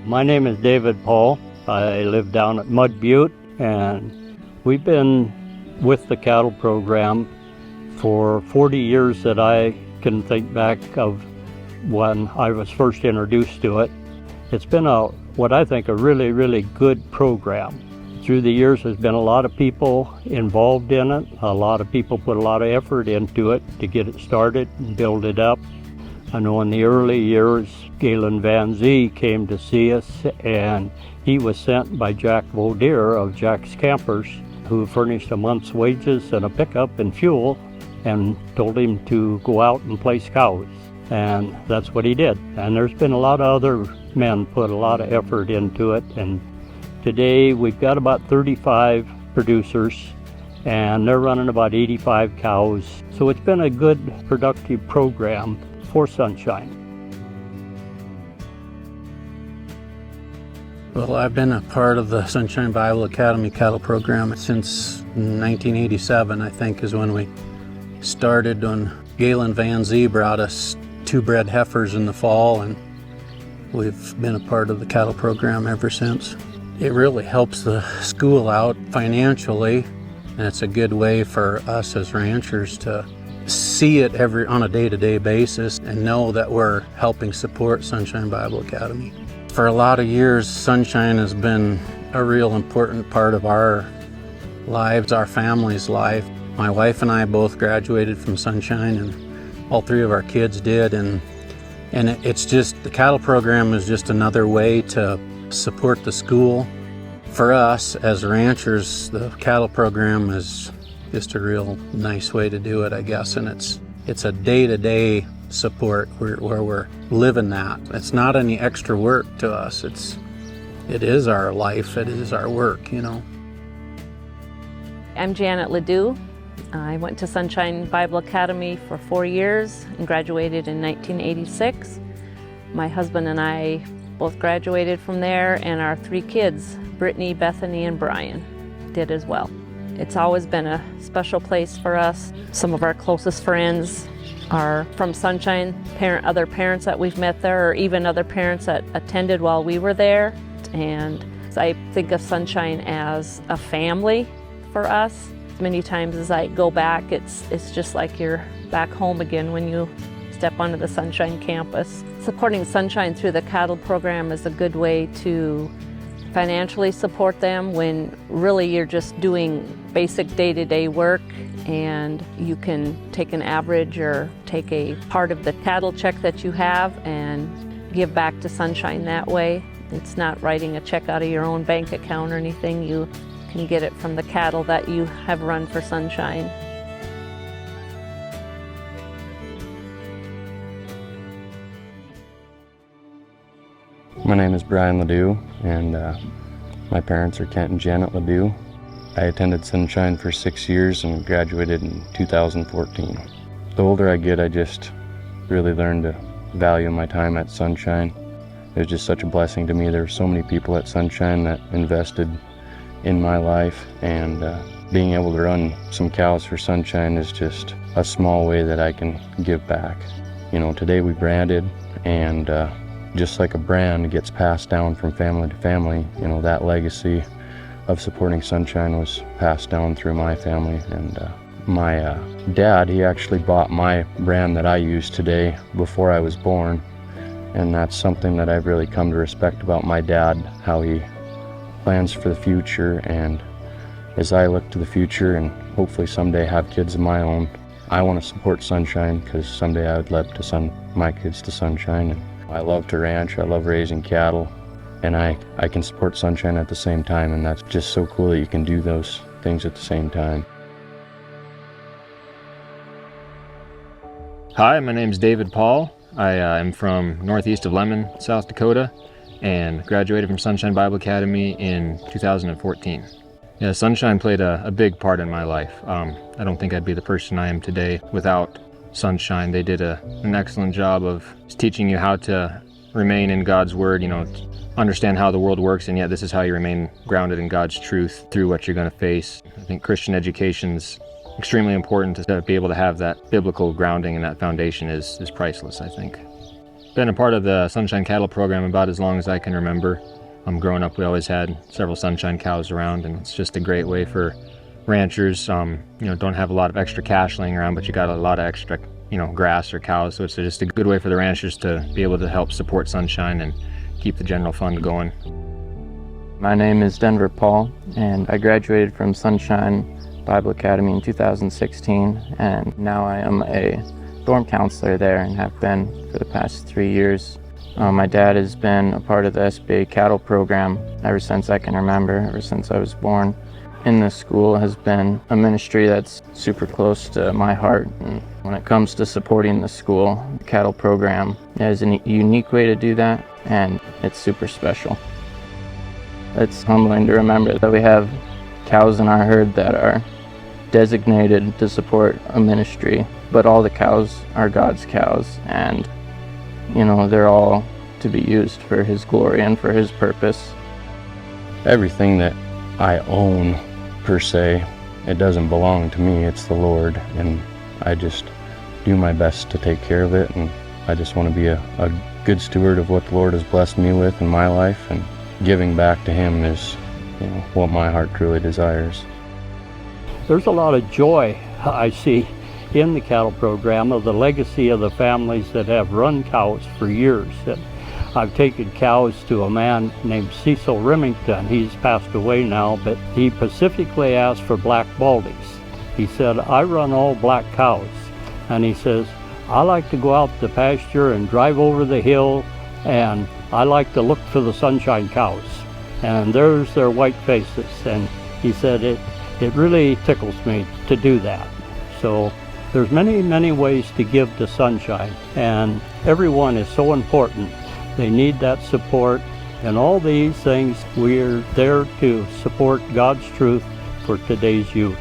My name is David Paul. I live down at Mud Butte, and we've been with the cattle program for 40 years that I can think back of when I was first introduced to it. It's been what I think a really, really good program. Through the years, there's been a lot of people involved in it. A lot of people put a lot of effort into it to get it started and build it up. I know in the early years, Galen Van Zee came to see us, and he was sent by Jack Vaudier of Jack's Campers, who furnished a month's wages and a pickup and fuel, and told him to go out and place cows. And that's what he did. And there's been a lot of other men put a lot of effort into it. And today we've got about 35 producers, and they're running about 85 cows. So it's been a good, productive program for Sunshine. Well, I've been a part of the Sunshine Bible Academy cattle program since 1987, I think, is when we started, when Galen Van Zee brought us 2 bred heifers in the fall, and we've been a part of the cattle program ever since. It really helps the school out financially, and it's a good way for us as ranchers to see it on a day-to-day basis and know that we're helping support Sunshine Bible Academy. For a lot of years, Sunshine has been a real important part of our lives, our family's life. My wife and I both graduated from Sunshine, and all 3 of our kids did, and it's just, the cattle program is just another way to support the school. For us as ranchers, the cattle program is just a real nice way to do it, I guess, and it's a day-to-day support where we're living that. It's not any extra work to us. It is our life, it is our work, you know. I'm Janet Ledoux. I went to Sunshine Bible Academy for 4 years and graduated in 1986. My husband and I both graduated from there, and our 3 kids, Brittany, Bethany, and Brian, did as well. It's always been a special place for us. Some of our closest friends are from Sunshine, other parents that we've met there, or even other parents that attended while we were there. And I think of Sunshine as a family for us. Many times as I go back, it's just like you're back home again when you step onto the Sunshine campus. Supporting Sunshine through the cattle program is a good way to financially support them when really you're just doing basic day-to-day work, and you can take an average or take a part of the cattle check that you have and give back to Sunshine that way. It's not writing a check out of your own bank account or anything. You can get it from the cattle that you have run for Sunshine. My name is Brian Ledoux, and my parents are Kent and Janet Ledoux. I attended Sunshine for 6 years and graduated in 2014. The older I get, I just really learn to value my time at Sunshine. It was just such a blessing to me. There were so many people at Sunshine that invested in my life, and being able to run some cows for Sunshine is just a small way that I can give back. You know, today we branded, and just like a brand gets passed down from family to family, you know, that legacy of supporting Sunshine was passed down through my family. And my dad, he actually bought my brand that I use today before I was born, and that's something that I've really come to respect about my dad, how he plans for the future. And as I look to the future and hopefully someday have kids of my own, I want to support Sunshine, because someday I would love to send my kids to Sunshine. And I love to ranch, I love raising cattle, and I can support Sunshine at the same time, and that's just so cool that you can do those things at the same time. Hi, my name is David Paul. I am from northeast of Lemon, South Dakota, and graduated from Sunshine Bible Academy in 2014. Yeah, Sunshine played a big part in my life. I don't think I'd be the person I am today without Sunshine. They did an excellent job of teaching you how to remain in God's Word, you know, understand how the world works, and yet this is how you remain grounded in God's truth through what you're going to face. I think Christian education's extremely important. To be able to have that biblical grounding and that foundation is priceless, I think. been a part of the Sunshine Cattle Program about as long as I can remember. Growing up, we always had several Sunshine cows around, and it's just a great way for ranchers, don't have a lot of extra cash laying around, but you got a lot of extra, grass or cows. So it's just a good way for the ranchers to be able to help support Sunshine and keep the general fund going. My name is Denver Paul, and I graduated from Sunshine Bible Academy in 2016, and now I am a dorm counselor there and have been for the past 3 years. My dad has been a part of the SBA cattle program ever since I can remember, ever since I was born. In this school has been a ministry that's super close to my heart. And when it comes to supporting the school, the cattle program has a unique way to do that, and it's super special. It's humbling to remember that we have cows in our herd that are designated to support a ministry, but all the cows are God's cows, and they're all to be used for His glory and for His purpose. Everything that I own, per se, it doesn't belong to me, it's the Lord, and I just do my best to take care of it, and I just want to be a good steward of what the Lord has blessed me with in my life, and giving back to Him is what my heart truly desires. There's a lot of joy I see in the cattle program of the legacy of the families that have run cows for years. And I've taken cows to a man named Cecil Remington. He's passed away now, but he specifically asked for black baldies. He said, I run all black cows. And he says, I like to go out to pasture and drive over the hill, and I like to look for the Sunshine cows. And there's their white faces. And he said, it really tickles me to do that. So there's many, many ways to give to Sunshine, and everyone is so important. They need that support, and all these things, we're there to support God's truth for today's youth.